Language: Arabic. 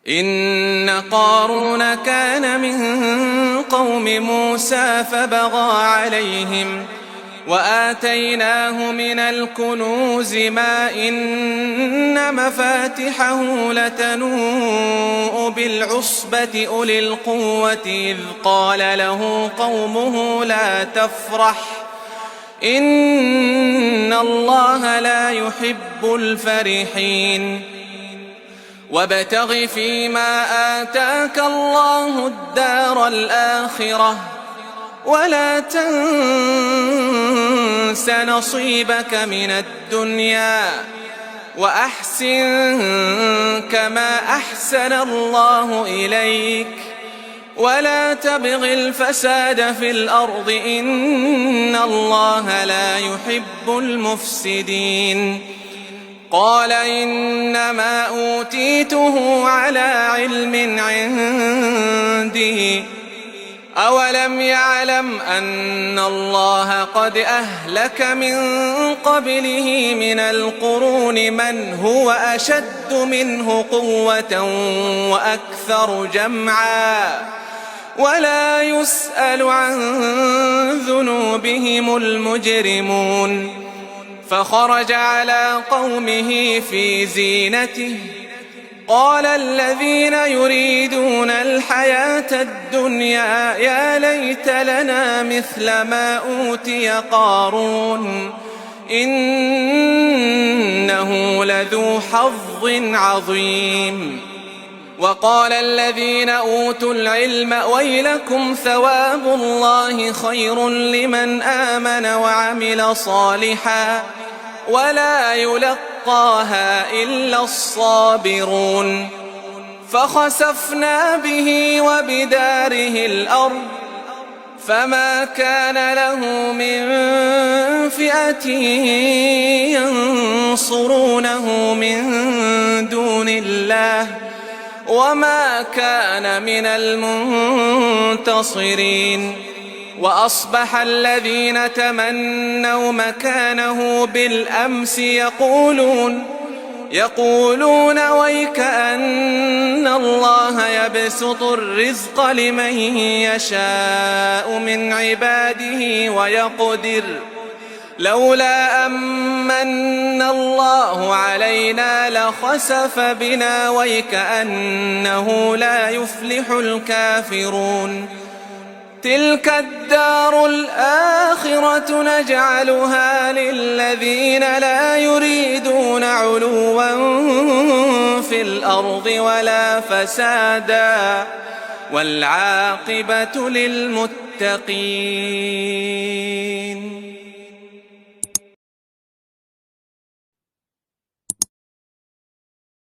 إن قارون كان من قوم موسى فبغى عليهم وآتيناه من الكنوز ما إن مفاتحه لتنوء بالعصبة أولي القوة إذ قال له قومه لا تفرح إن الله لا يحب الفرحين وابتغ فيما آتاك الله الدار الآخرة ولا تنس نصيبك من الدنيا وأحسن كما أحسن الله إليك ولا تبغ الفساد في الأرض إن الله لا يحب المفسدين قال إنما أوتيته على علم عندي أولم يعلم أن الله قد أهلك من قبله من القرون من هو أشد منه قوة وأكثر جمعا ولا يسأل عن ذنوبهم المجرمون فخرج على قومه في زينته قال الذين يريدون الحياة الدنيا يا ليت لنا مثل ما أوتي قارون إنه لذو حظ عظيم وقال الذين أوتوا العلم ويلكم ثواب الله خير لمن آمن وعمل صالحا ولا يلقاها إلا الصابرون فخسفنا به وبداره الأرض فما كان له من فئة ينصرونه من دون الله وما كان من المنتصرين وأصبح الذين تمنوا مكانه بالأمس يقولون ويكأن الله يبسط الرزق لمن يشاء من عباده ويقدر لولا أمن الله علينا لخسف بنا ويكأنه لا يفلح الكافرون تلك الدار الآخرة نجعلها للذين لا يريدون علوا في الأرض ولا فسادا والعاقبة للمتقين.